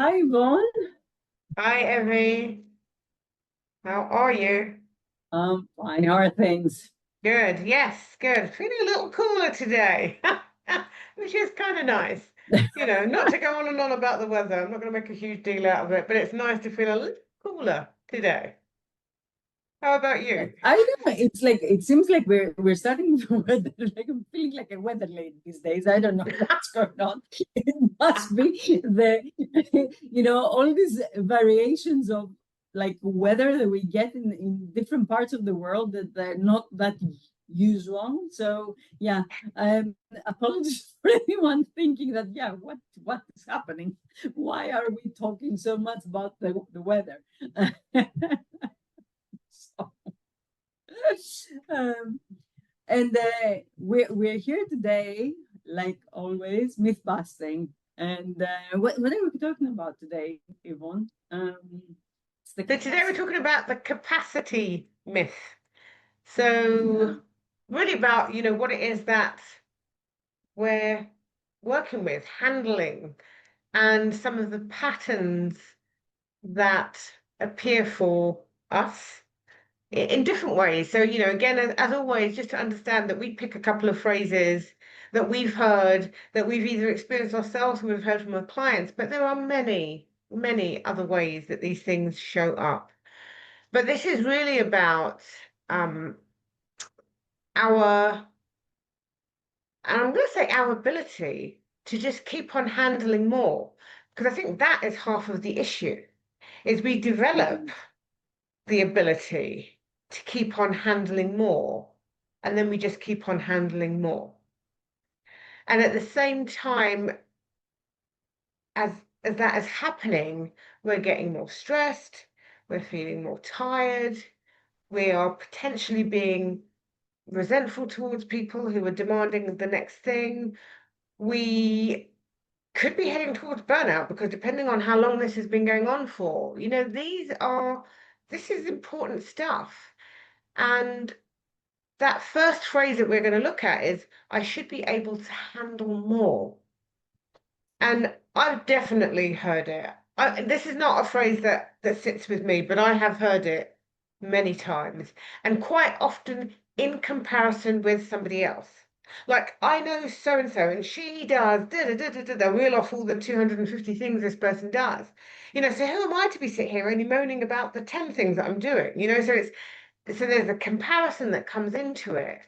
Hi, Yvonne. Hi, Evi. How are you? Fine. How are things? Good. Yes, good. Feeling a little cooler today, which is kind of nice. Not to go on and on about the weather. I'm not going to make a huge deal out of it, but it's nice to feel a little cooler today. How about you? I don't know. It's like it seems like we're starting the weather. Like I'm feeling like a weather lady these days. I don't know what's going on. It must be all these variations of like weather that we get in different parts of the world that they're not that usual. So yeah, apologies for anyone thinking that what is happening? Why are we talking so much about the weather? So, um, and we're here today, like always, myth busting. And what are we talking about today, Yvonne? It's the So today we're capacity. talking about the capacity myth. Yeah. So really about, what it is that we're working with, handling, and some of the patterns that appear for us in different ways. So, again, as always, just to understand that we pick a couple of phrases that we've heard, that we've either experienced ourselves or we've heard from our clients, but there are many, many other ways that these things show up. But this is really about um, our, and I'm going to say our ability to just keep on handling more, because I think that is half of the issue, is we develop Indeed. the ability to keep on handling more. And then we just keep on handling more. And at the same time as, as that is happening, we're getting more stressed, we're feeling more tired, we are potentially being resentful towards people who are demanding the next thing. We could be heading towards burnout because depending on how long this has been going on for, this is important stuff. And that first phrase that we're going to look at is, I should be able to handle more. And I've definitely heard it. This is not a phrase that sits with me, but I have heard it many times, and quite often in comparison with somebody else. Like, I know so and so, and she does da da da da da, da, reel off all the 250 things this person does. So who am I to be sitting here only moaning about the 10 things that I'm doing? So there's a comparison that comes into it.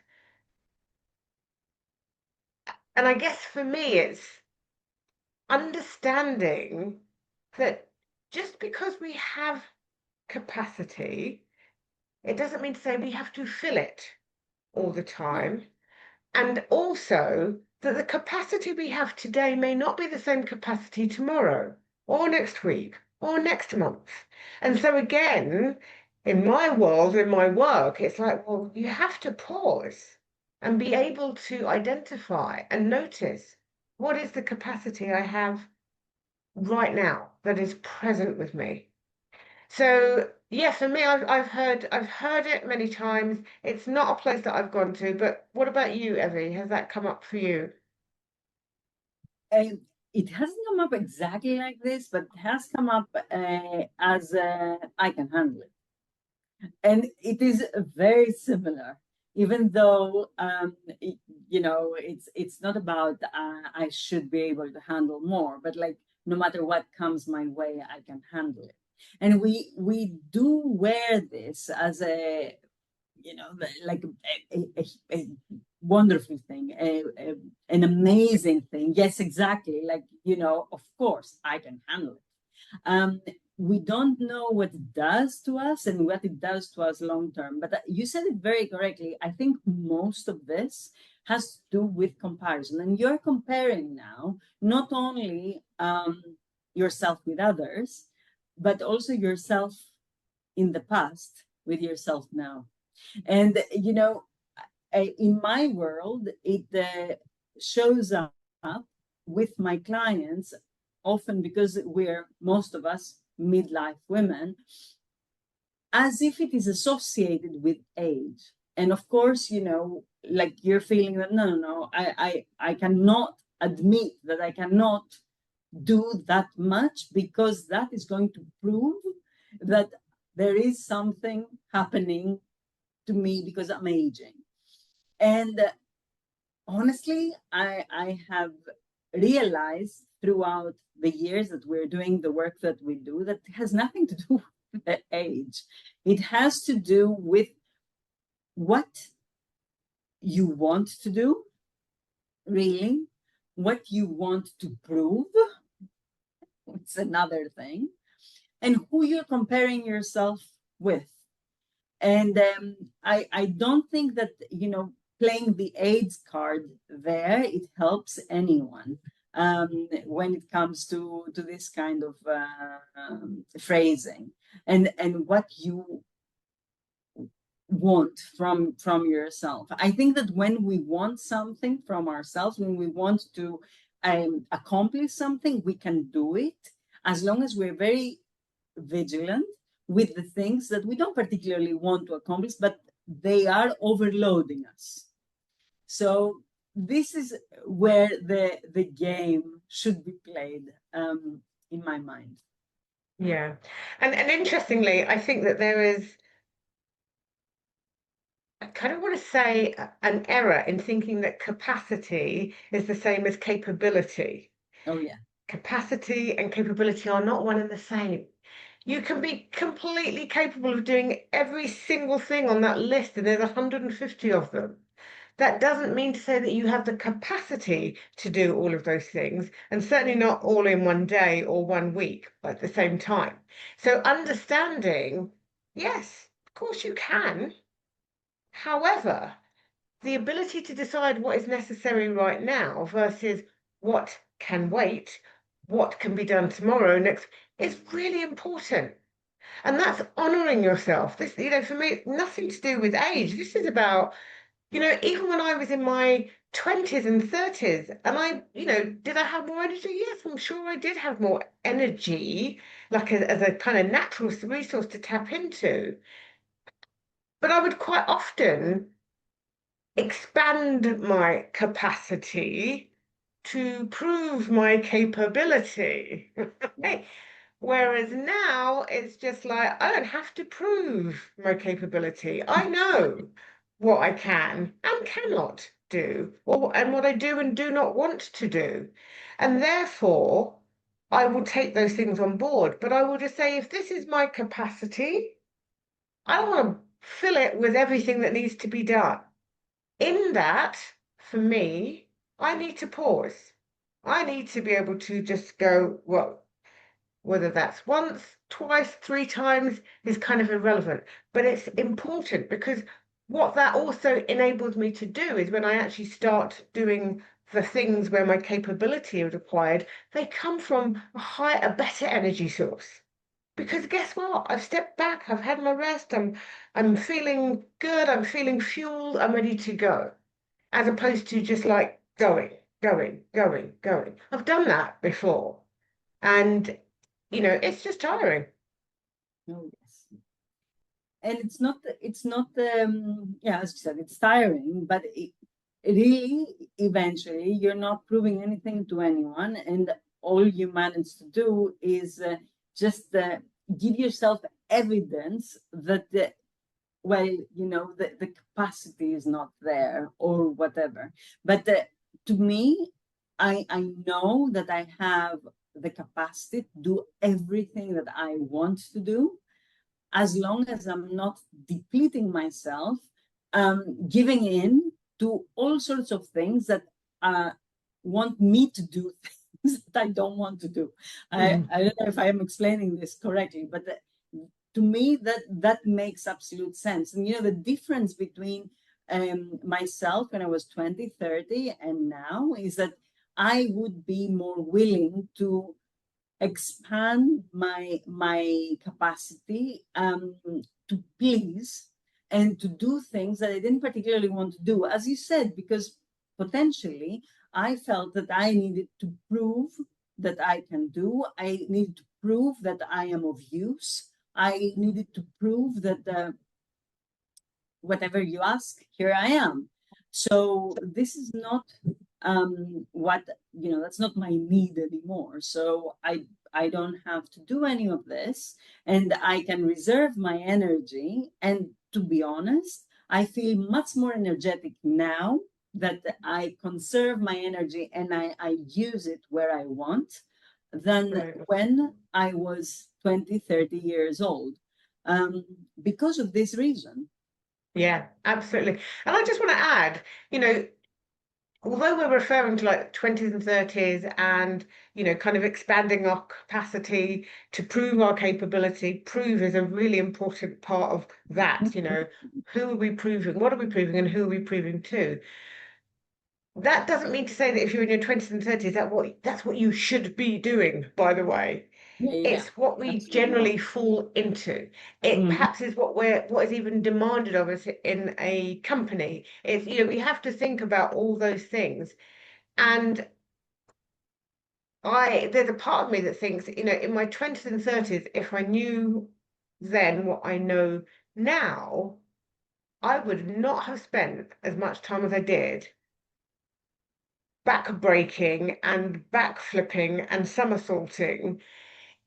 And I guess for me, it's understanding that just because we have capacity, it doesn't mean to say we have to fill it all the Yeah. time. And also that the capacity we have today may not be the same capacity tomorrow or next week or next month. And so, again, in my world, in my work, it's like, well, you have to pause and be able to identify and notice what is the capacity I have right now that is present with me. So yeah, for me, I've heard it many times. It's not a place that I've gone to, but what about you, Evie? Has that come up for you? And it hasn't come up exactly like this, but it has come up as I can handle it. And it is very similar, even though it's not about I should be able to handle more, but like no matter what comes my way, I can handle it. And we do wear this as a like a wonderful thing, an amazing thing. Yes, exactly. Like, of course I can handle it. um, we don't know what it does to us and what it does to us long term. But you said it very correctly. I think most of this has to do with comparison. And you're comparing now not only yourself with others, but also yourself in the past with yourself now. And, in my world, it shows up with my clients often because we're most of us midlife women, as if it is associated with age. And of course, like you're feeling that no, I cannot admit that I cannot do that much, because that is going to prove that there is something happening to me because I'm aging. And honestly, I have realized throughout the years that we're doing the work that we do, that has nothing to do with the age. It has to do with what you want to do, really, what you want to prove. It's another thing. And who you're comparing yourself with. And I don't think that, playing the AIDS card there, it helps anyone when it comes to this kind of phrasing, and what you want from yourself. I think that when we want something from ourselves, when we want to accomplish something, we can do it, as long as we're very vigilant with the things that we don't particularly want to accomplish, but they are overloading us. So this is where the game should be played, in my mind. Yeah. And interestingly, I think that there is, I kind of want to say, an error in thinking that capacity is the same as capability. Oh yeah. Capacity and capability are not one and the same. You can be completely capable of doing every single thing on that list, and there's 150 of them. That doesn't mean to say that you have the capacity to do all of those things, and certainly not all in one day or one week at the same time. So understanding, yes, of course you can. However, the ability to decide what is necessary right now versus what can wait, what can be done tomorrow, next, is really important. And that's honoring yourself. This, for me, it's nothing to do with age. This is about, even when I was in my 20s and 30s, and did I have more energy? Yes, I'm sure I did have more energy, like as a kind of natural resource to tap into. But I would quite often expand my capacity to prove my capability. Whereas now it's just like, I don't have to prove my capability. I know what I can and cannot do, and what I do and do not want to do. And therefore, I will take those things on board. But I will just say, if this is my capacity, I don't want to fill it with everything that needs to be done. In that, for me, I need to pause. I need to be able to just go, well, whether that's once, twice, three times is kind of irrelevant. But it's important, because what that also enables me to do is, when I actually start doing the things where my capability is required, they come from a better energy source. Because guess what? I've stepped back, I've had my rest, I'm feeling good, I'm feeling fueled, I'm ready to go, as opposed to just like going, going, going, going. I've done that before. And, it's just tiring. Oh yes. And it's not yeah, as you said, it's tiring, but really, eventually, you're not proving anything to anyone, and all you manage to do is just give yourself evidence that the capacity is not there or whatever. But to me, I know that I have the capacity to do everything that I want to do, as long as I'm not depleting myself, giving in to all sorts of things that want me to do things that I don't want to do. I don't know if I am explaining this correctly, but to me, that makes absolute sense. And the difference between myself when I was 20, 30, and now is that I would be more willing to expand my capacity to please and to do things that I didn't particularly want to do, as you said, because potentially I felt that I needed to prove that I can do. I needed to prove that I am of use. I needed to prove that whatever you ask, here I am. So this is not what, that's not my need anymore. So I don't have to do any of this, and I can reserve my energy. And to be honest, I feel much more energetic now that I conserve my energy and I use it where I want than Right. when I was 20, 30 years old, because of this reason. Yeah, absolutely. And I just want to add, although we're referring to like 20s and 30s and, kind of expanding our capacity to prove our capability, prove is a really important part of that, who are we proving, what are we proving, and who are we proving to? That doesn't mean to say that if you're in your 20s and 30s, that's what you should be doing, by the way. Yeah, yeah, yeah. It's what we Absolutely not. generally fall into. It Mhm. perhaps is what is even demanded of us in a company. It's, we have to think about all those things. And there's a part of me that thinks, in my 20s and 30s, if I knew then what I know now, I would not have spent as much time as I did back breaking and back flipping and somersaulting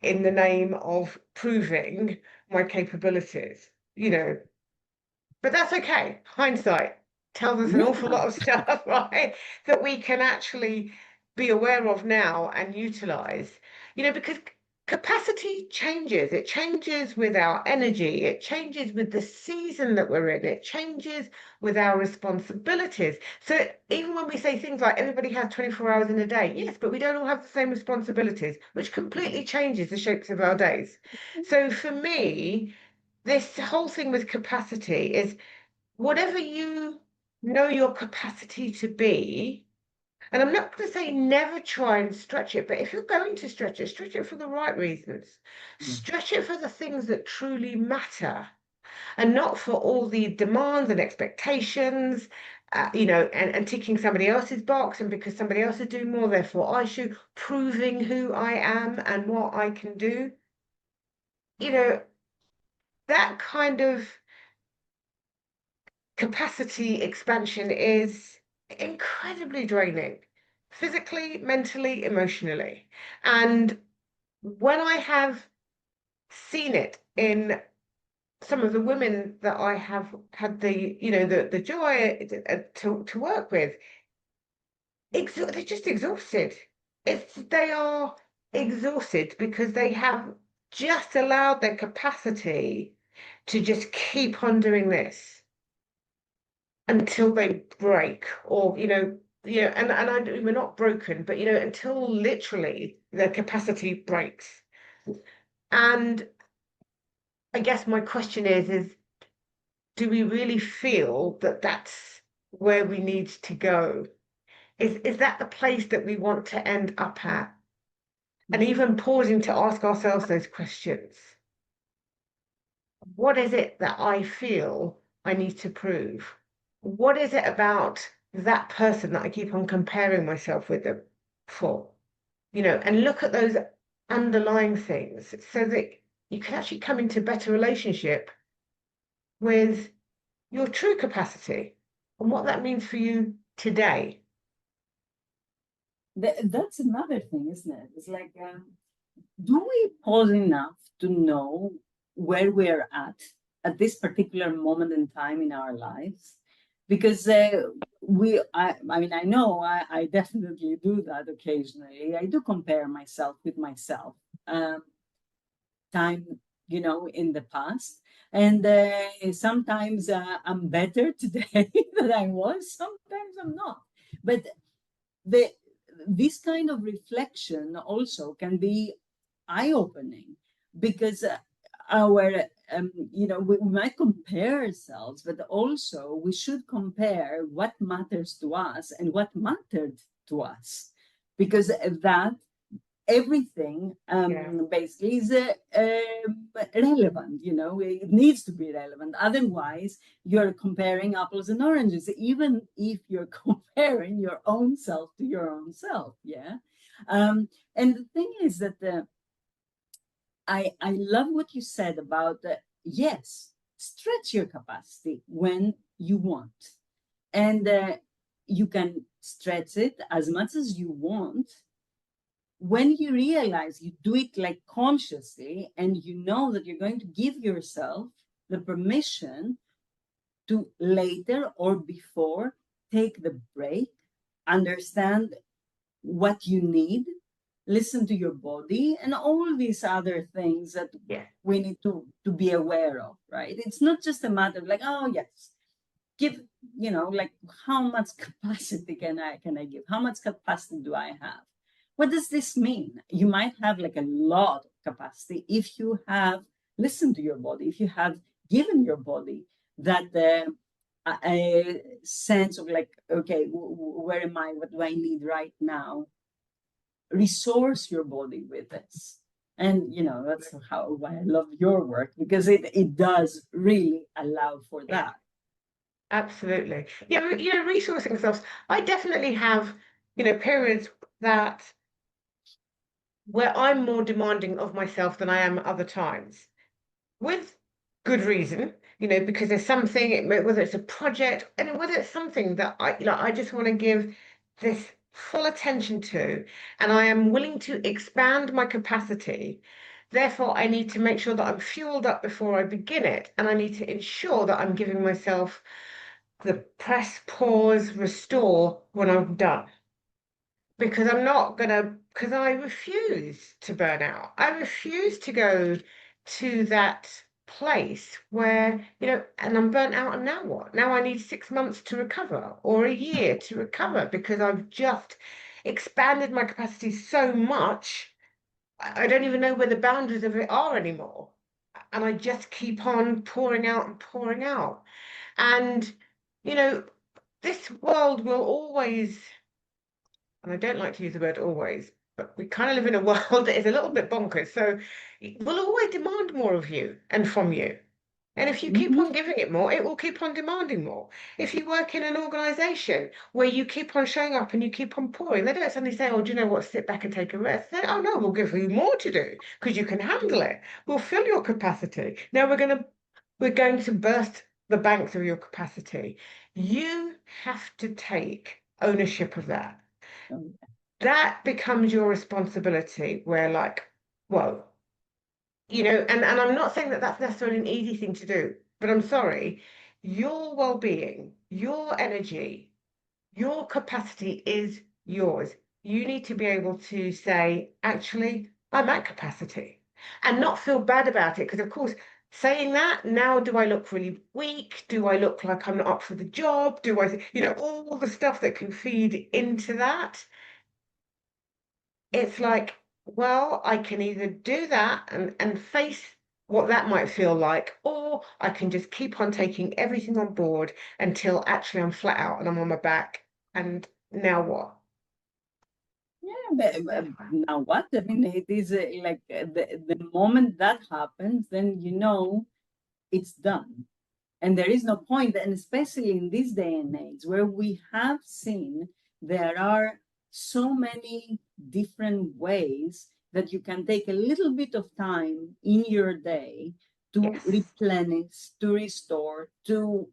in the name of proving my capabilities, But that's okay. Hindsight tells us an awful Yeah. lot of stuff, right? That we can actually be aware of now and utilize, because capacity changes. It changes with our energy. It changes with the season that we're in. It changes with our responsibilities. So even when we say things like everybody has 24 hours in a day, yes, but we don't all have the same responsibilities, which completely changes the shapes of our days. So for me, this whole thing with capacity is whatever you know your capacity to be. And I'm not going to say never try and stretch it, but if you're going to stretch it for the right reasons. Stretch it for the things that truly matter and not for all the demands and expectations, and ticking somebody else's box. And because somebody else is doing more, therefore I should, proving who I am and what I can do. You know, that kind of capacity expansion is incredibly draining, physically, mentally, emotionally. And when I have seen it in some of the women that I have had the joy to work with, they're just exhausted. They are exhausted because they have just allowed their capacity to just keep on doing this until they break, or and we're not broken, but until literally their capacity breaks. And I guess my question is do we really feel that that's where we need to go? Is that the place that we want to end up at? And even pausing to ask ourselves those questions. What is it that I feel I need to prove? What is it about that person that I keep on comparing myself with them for? And look at those underlying things so that you can actually come into better relationship with your true capacity and what that means for you today. That's another thing, isn't it? It's like, do we pause enough to know where we're at this particular moment in time in our lives? Because I mean, I know I definitely do that occasionally. I do compare myself with myself, time, in the past. And sometimes I'm better today than I was, sometimes I'm not. But the this kind of reflection also can be eye-opening, because our we might compare ourselves, but also we should compare what matters to us and what mattered to us, because that everything Yeah. basically is relevant. It needs to be relevant, otherwise you're comparing apples and oranges, even if you're comparing your own self to your own self. Yeah. And the thing is that I love what you said about yes, stretch your capacity when you want. And you can stretch it as much as you want. When you realize you do it like consciously, and you know that you're going to give yourself the permission to later or before take the break, understand what you need, listen to your body, and all these other things that we need to be aware of, right? It's not just a matter of like, oh yes, give, like how much capacity can I give? How much capacity do I have? What does this mean? You might have like a lot of capacity if you have listened to your body, if you have given your body that a sense of like, okay, where am I? What do I need right now? Resource your body with this. And that's why I love your work, because it does really allow for that. Absolutely. Yeah, resourcing ourselves. I definitely have, periods where I'm more demanding of myself than I am other times, with good reason, because there's something, whether it's a project, and whether it's something that I just want to give this full attention to, and I am willing to expand my capacity. Therefore, I need to make sure that I'm fueled up before I begin it, and I need to ensure that I'm giving myself the press, pause, restore when I'm done. Because because I refuse to burn out. I refuse to go to that place where, and I'm burnt out, and now what? Now I need 6 months to recover, or a year to recover, because I've just expanded my capacity so much, I don't even know where the boundaries of it are anymore. And I just keep on pouring out and pouring out. And, you know, this world will always, and I don't like to use the word always, but we kind of live in a world that is a little bit bonkers. So it will always demand more of you and from you. And if you keep on giving it more, it will keep on demanding more. If you work in an organization where you keep on showing up and you keep on pouring, they don't suddenly say, oh, do you know what, sit back and take a rest. They, oh, no, we'll give you more to do because you can handle it. We'll fill your capacity. Now we're going to burst the banks of your capacity. You have to take ownership of that. That becomes your responsibility, where like, whoa, and I'm not saying that that's necessarily an easy thing to do, but I'm sorry, your well-being, your energy, your capacity is yours. You need to be able to say, actually, I'm at capacity, and not feel bad about it. Because, of course, saying that, now do I look really weak? Do I look like I'm not up for the job? Do I, all the stuff that can feed into that? It's like, well, I can either do that and face what that might feel like, or I can just keep on taking everything on board until actually I'm flat out and I'm on my back. And now what? Yeah, but now what? I mean, it is like the moment that happens, then it's done. And there is no point, and especially in this day and age where we have seen there are so many different ways that you can take a little bit of time in your day to Yes. replenish, to restore, to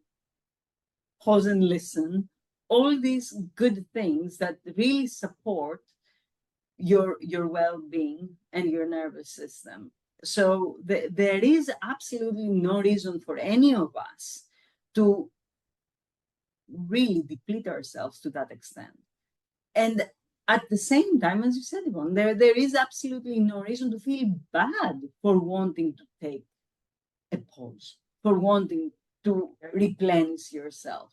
pause and listen, all these good things that really support your well-being and your nervous system. So there is absolutely no reason for any of us to really deplete ourselves to that extent. And at the same time, as you said, Yvonne, there is absolutely no reason to feel bad for wanting to take a pause, for wanting to replenish yourself.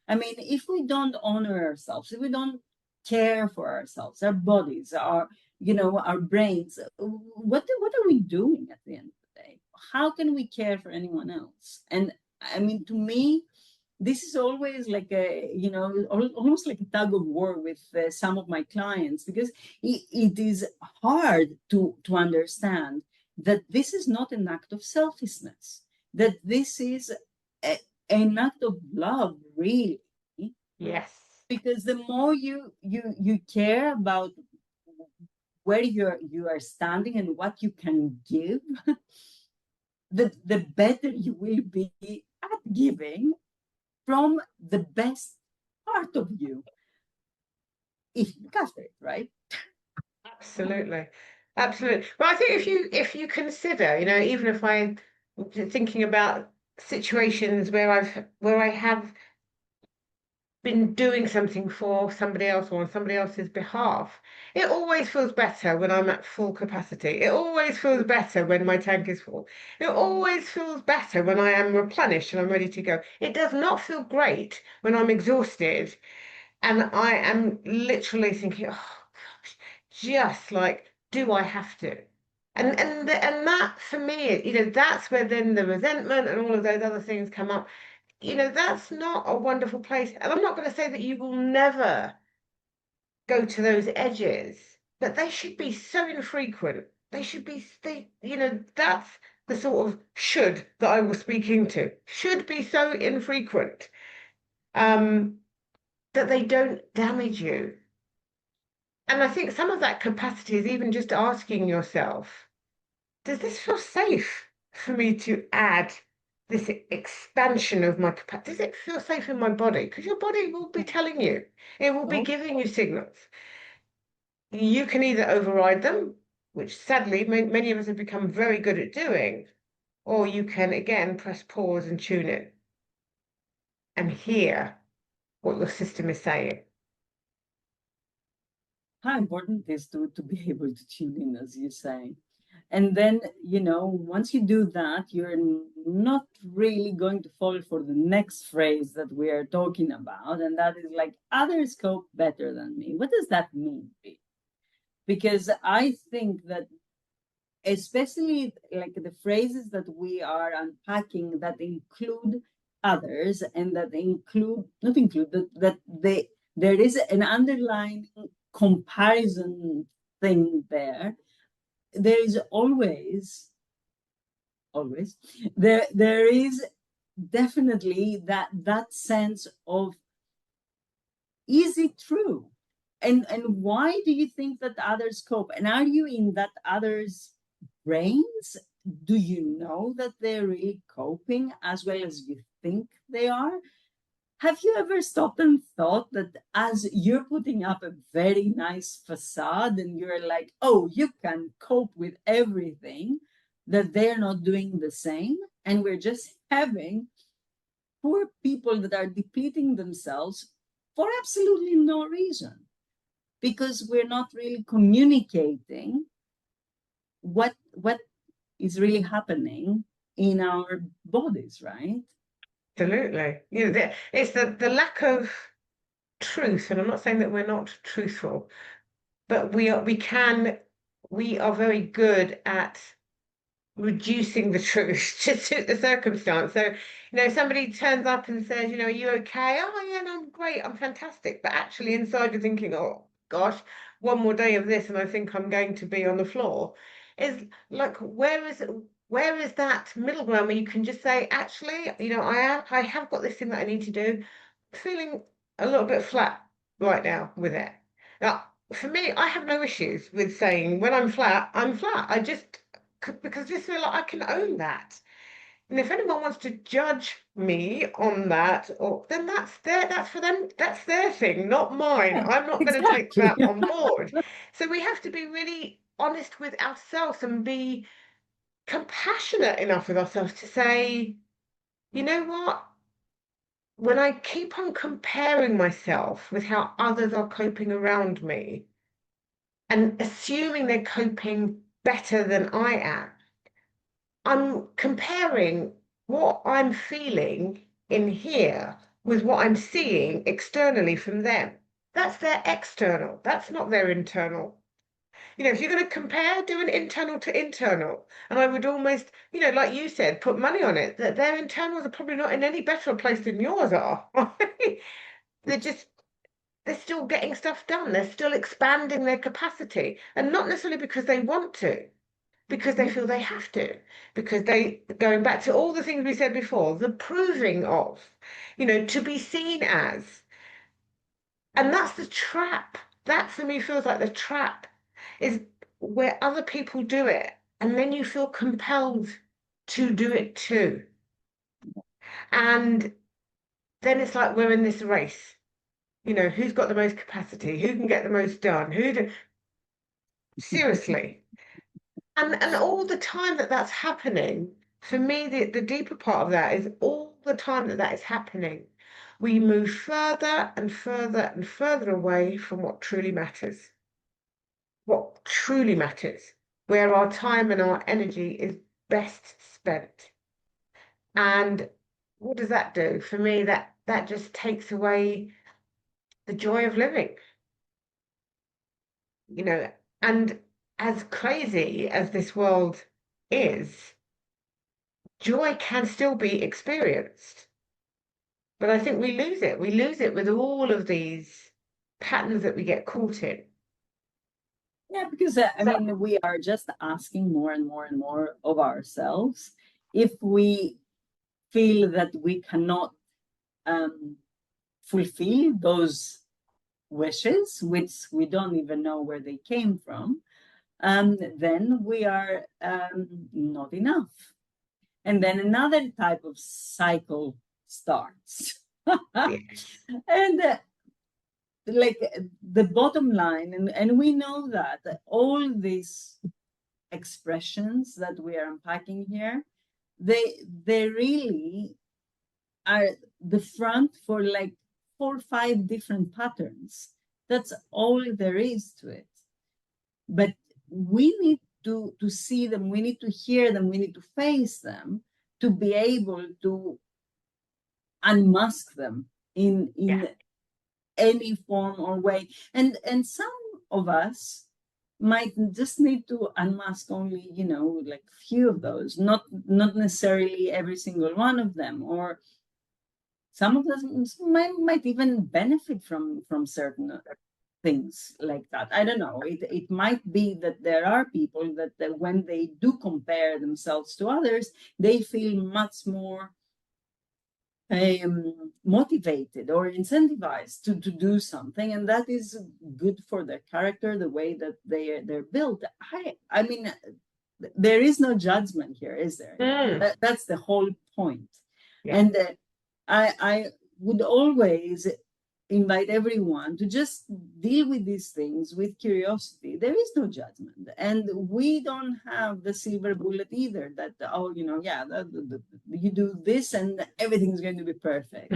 I mean, if we don't honor ourselves, if we don't care for ourselves, our bodies, our brains, what are we doing at the end of the day? How can we care for anyone else? And I mean, to me, this is always like almost like a tug of war with some of my clients, because it is hard to understand that this is not an act of selfishness, that this is an act of love, really. Yes. Because the more you care about where you are standing and what you can give, the better you will be at giving from the best part of you. If you cast it, right? Absolutely. Absolutely. Well, I think if you consider, even if I'm thinking about situations where I have been doing something for somebody else or on somebody else's behalf, it always feels better when I'm at full capacity. It always feels better when my tank is full. It always feels better when I am replenished and I'm ready to go. It does not feel great when I'm exhausted and I am literally thinking, oh gosh, just like, do I have to? And that for me, that's where then the resentment and all of those other things come up. That's not a wonderful place. And I'm not going to say that you will never go to those edges, but they should be so infrequent. That's the sort of should that I was speaking to. Should be so infrequent, um, that they don't damage you. And I think some of that capacity is even just asking yourself, does this feel safe for me to add this expansion of my capacity? Does it feel safe in my body? Because your body will be telling you, it will be Oh, giving you signals. You can either override them, which sadly many of us have become very good at doing, or you can again press pause and tune in and hear what your system is saying. how important it is to be able to tune in, as you say. And then, once you do that, you're not really going to fall for the next phrase that we are talking about. And that is like, others cope better than me. What does that mean? Because I think that, especially like the phrases that we are unpacking that include others and that include, not include, that there is an underlying comparison thing there. There is always there is definitely that sense of, is it true, and why do you think that others cope, and are you in that others brains? Do you know that they're really coping as well as you think they are? Have you ever stopped and thought that as you're putting up a very nice facade and you're like, oh, you can cope with everything, that they're not doing the same? And we're just having poor people that are depleting themselves for absolutely no reason, because we're not really communicating what is really happening in our bodies, right? Absolutely. It's the lack of truth, and I'm not saying that we're not truthful, but we are very good at reducing the truth to suit the circumstance. So, somebody turns up and says, are you okay? Oh, yeah, no, I'm great, I'm fantastic. But actually, inside you're thinking, oh gosh, one more day of this, and I think I'm going to be on the floor. Is like, where is that middle ground where you can just say, actually, I have got this thing that I need to do. Feeling a little bit flat right now with it. Now, for me, I have no issues with saying when I'm flat, I'm flat. I just because I just feel like I can own that. And if anyone wants to judge me on that, or then that's for them, that's their thing, not mine. Yeah, I'm not going to take exactly. that on board. So we have to be really honest with ourselves and be compassionate enough with ourselves to say, you know what? When I keep on comparing myself with how others are coping around me and assuming they're coping better than I am, I'm comparing what I'm feeling in here with what I'm seeing externally from them. That's their external, that's not their internal. If you're going to compare, do an internal to internal. And I would almost, like you said, put money on it that their internals are probably not in any better a place than yours are. They're just, they're still getting stuff done. They're still expanding their capacity. And not necessarily because they want to, because they feel they have to, because going back to all the things we said before, the proving of, to be seen as. And that's the trap. That for me feels like the trap is where other people do it. And then you feel compelled to do it too. And then it's like we're in this race. who's got the most capacity, who can get the most done, seriously. And all the time that that's happening, for me, the deeper part of that is all the time that that is happening, we move further and further and further away from what truly matters, where our time and our energy is best spent. And what does that do? For me, that just takes away the joy of living, you know, and as crazy as this world is, joy can still be experienced. But I think we lose it. We lose it with all of these patterns that we get caught in. Yeah, because I mean, we are just asking more and more and more of ourselves. If we feel that we cannot fulfill those wishes, which we don't even know where they came from, then we are not enough. And then another type of cycle starts. Yes. And like the bottom line, and we know that all these expressions that we are unpacking here, they really are the front for like 4 or 5 different patterns. That's all there is to it. But we need to see them, we need to hear them, we need to face them to be able to unmask them in any form or way. And some of us might just need to unmask only, like a few of those, not necessarily every single one of them, or some of us might even benefit from certain things like that. I don't know. It might be that there are people that when they do compare themselves to others, they feel much more motivated or incentivized to do something, and that is good for their character, the way that they're built. I mean, there is no judgment here, is there? That's the whole point. Yeah. And I would always invite everyone to just deal with these things with curiosity. There is no judgment, and we don't have the silver bullet either that, oh, yeah, you do this and everything's going to be perfect.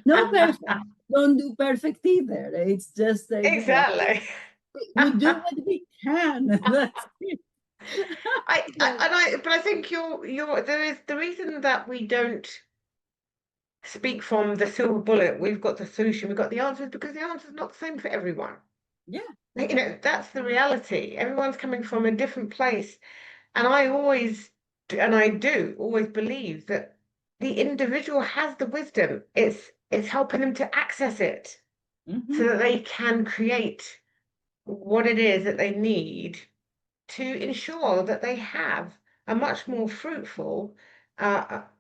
No perfect. Don't do perfect either. It's just Exactly. we do what we can. That's it. But I think there is the reason that we don't speak from the silver bullet, we've got the solution, we've got the answers, because the answer is not the same for everyone. Yeah. That's the reality. Everyone's coming from a different place. And I do always believe that the individual has the wisdom. It's helping them to access it so that they can create what it is that they need to ensure that they have a much more fruitful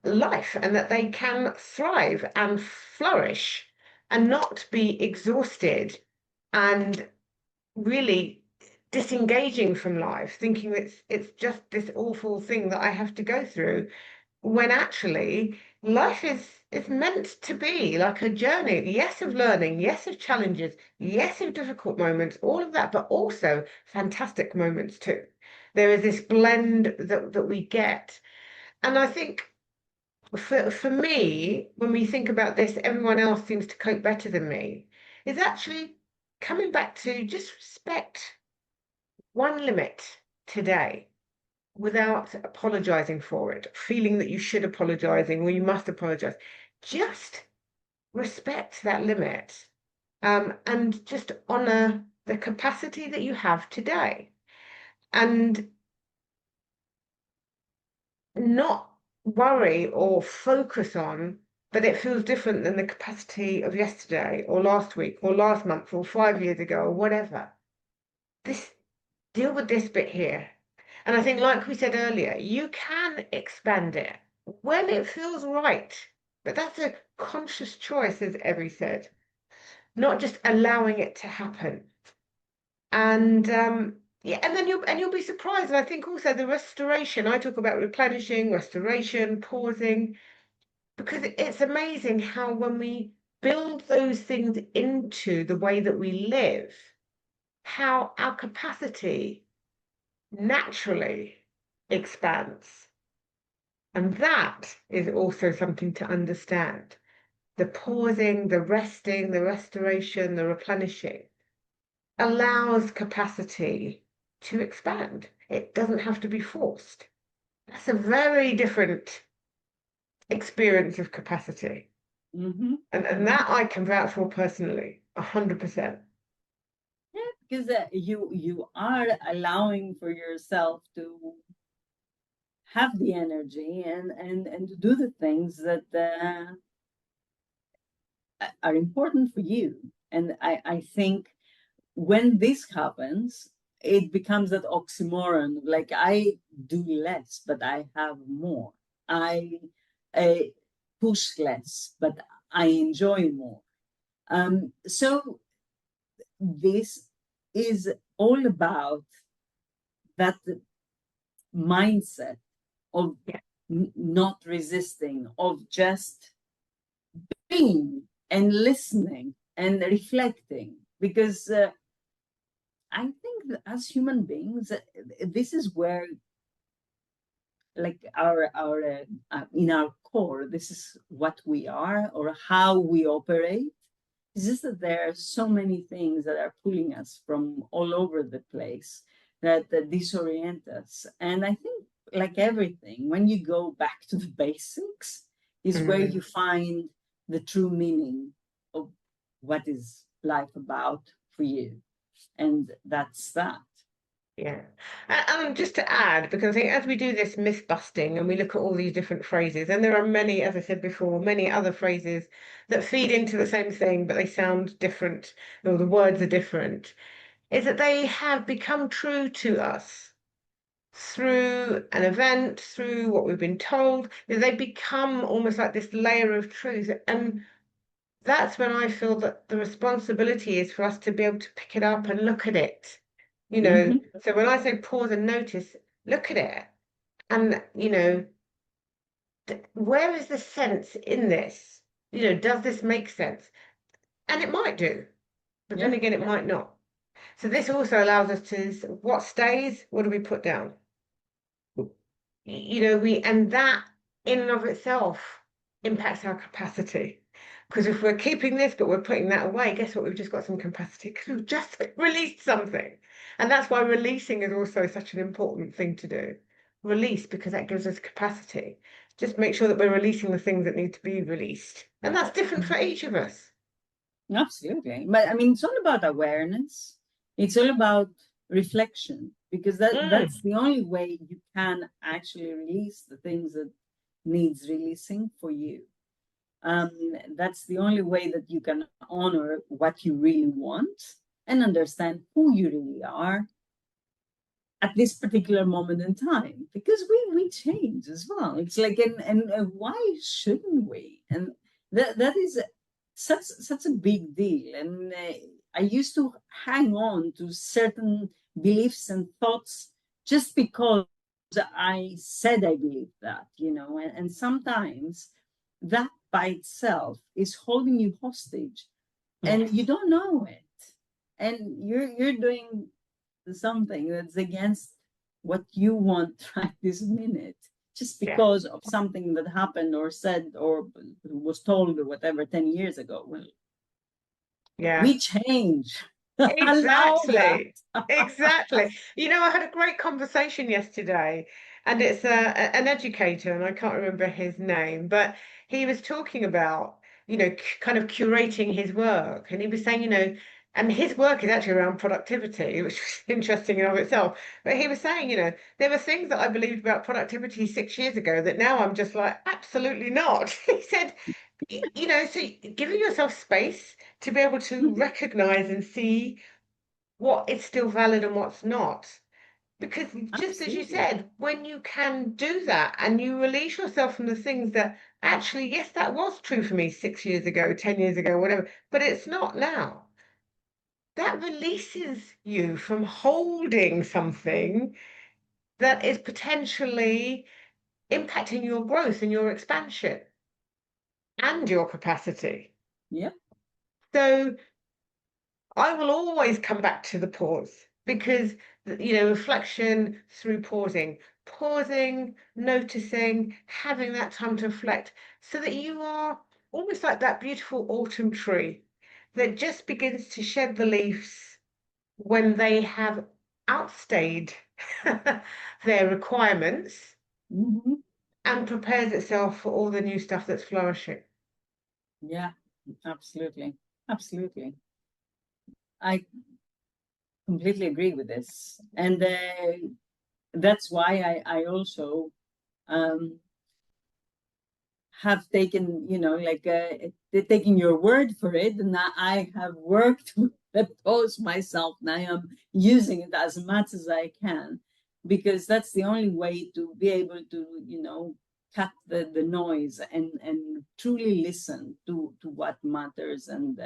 life, and that they can thrive and flourish and not be exhausted and really disengaging from life, thinking it's just this awful thing that I have to go through, when actually life is meant to be like a journey, yes, of learning, yes, of challenges, yes, of difficult moments, all of that, but also fantastic moments too. There is this blend that we get. And I think for me, when we think about this, everyone else seems to cope better than me, is actually coming back to just respect one limit today without apologizing for it, feeling that you should apologizing or you must apologize. Just respect that limit, and just honor the capacity that you have today, and not worry or focus on that it feels different than the capacity of yesterday or last week or last month or 5 years ago or whatever. Deal with this bit here. And I think, like we said earlier, you can expand it when it feels right. But that's a conscious choice, as Evie said, not just allowing it to happen. And yeah, and then you'll be surprised. And I think also the restoration, I talk about replenishing, restoration, pausing, because it's amazing how when we build those things into the way that we live, how our capacity naturally expands. And that is also something to understand. The pausing, the resting, the restoration, the replenishing allows capacity to expand. It doesn't have to be forced. That's a very different experience of capacity. Mm-hmm. And that I can vouch for personally, 100%. Yeah, because you are allowing for yourself to have the energy and to do the things that are important for you. And I think when this happens, it becomes that oxymoron. Like I do less, but I have more. I push less, but I enjoy more. So this is all about that mindset of Yeah, not resisting, of just being and listening and reflecting. Because I think that as human beings, this is where, like our in our core, this is what we are or how we operate. It's just that there are so many things that are pulling us from all over the place that disorient us. And I think, like everything, when you go back to the basics, is where mm, you find the true meaning of what is life about for you. And that's that. yeah. And just to add, because I think as we do this myth busting and we look at all these different phrases, and there are many, as I said before, many other phrases that feed into the same thing, but they sound different, or the words are different, is that they have become true to us through an event, through what we've been told. They become almost like this layer of truth. And that's when I feel that the responsibility is for us to be able to pick it up and look at it. Mm-hmm. So when I say pause and notice, look at it. And, where is the sense in this? Does this make sense? And it might do, but then Yeah. again, it might not. So this also allows us to, what stays, what do we put down? And that in and of itself impacts our capacity. Because if we're keeping this, but we're putting that away, guess what? We've just got some capacity because we've just released something. And that's why releasing is also such an important thing to do. Release, because that gives us capacity. Just make sure that we're releasing the things that need to be released. And that's different for each of us. Absolutely. But I mean, it's all about awareness. It's all about reflection because Mm, that's the only way you can actually release the things that needs releasing for you. Um, that's the only way that you can honor what you really want and understand who you really are at this particular moment in time because we change as well. It's like and why shouldn't we? And that is such a big deal. And I used to hang on to certain beliefs and thoughts just because I said I believed that, and sometimes that by itself is holding you hostage and you yes. don't know it. And you're doing something that's against what you want right this minute, just Yeah. because of something that happened or said or was told or whatever 10 years ago. Well, Yeah. we change. Allow that. Exactly. Exactly. I had a great conversation yesterday, and it's an educator, and I can't remember his name, but he was talking about, kind of curating his work. And he was saying, and his work is actually around productivity, which was interesting in of itself. But he was saying, there were things that I believed about productivity 6 years ago that now I'm just like, absolutely not. He said, so giving yourself space to be able to recognize and see what is still valid and what's not. Because just as you Absolutely. said, when you can do that and you release yourself from the things that actually, yes, that was true for me 6 years ago, 10 years ago, whatever, but it's not now. That releases you from holding something that is potentially impacting your growth and your expansion and your capacity. Yeah. So I will always come back to the pause because, reflection through pausing, noticing, having that time to reflect so that you are almost like that beautiful autumn tree that just begins to shed the leaves when they have outstayed their requirements Hmm. and prepares itself for all the new stuff that's flourishing. Yeah, absolutely. Absolutely. I completely agree with this. And that's why I also um, have taken, like taking your word for it. And I have worked with the post myself, and I am using it as much as I can, because that's the only way to be able to, cut the noise and truly listen to what matters and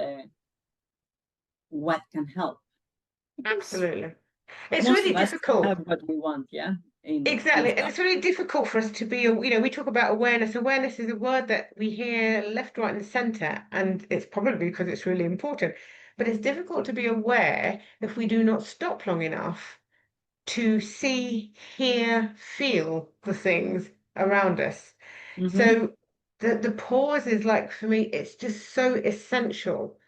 what can help. Because Absolutely. It's most really of us difficult. have what we want, yeah, in Exactly. And stuff. it's really difficult for us to be, we talk about awareness. Awareness is a word that we hear left, right, and center. And it's probably because it's really important. But it's difficult to be aware if we do not stop long enough to see, hear, feel the things around us. Mm-hmm. So the pause is like, for me, it's just so essential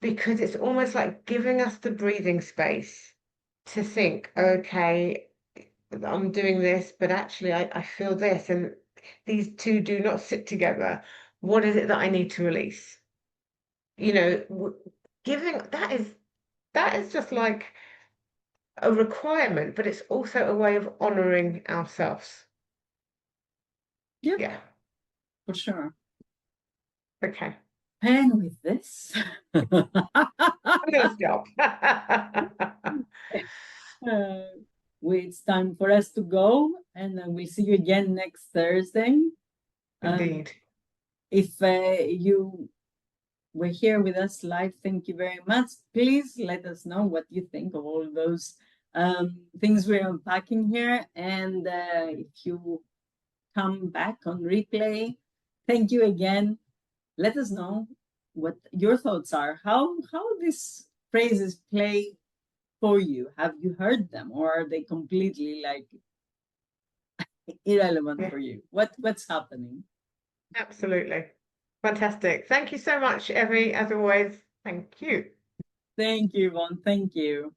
because it's almost like giving us the breathing space to think, okay, I'm doing this, but actually I feel this, and these two do not sit together. What is it that I need to release? Giving that is just like a requirement, but it's also a way of honoring ourselves. Yeah, Yeah. for sure. Okay. And with this, I'm gonna stop. uh, it's time for us to go, and then we'll see you again next Thursday. Um, Indeed. if you were here with us live, thank you very much. Please let us know what you think of all those things we're unpacking here. And if you come back on replay, thank you again. Let us know what your thoughts are. How these phrases play for you. Have you heard them, or are they completely like irrelevant Yeah, for you? What's happening? absolutely. Fantastic. Thank you so much, Evie, as always. Thank you. Thank you, Yvonne. Thank you.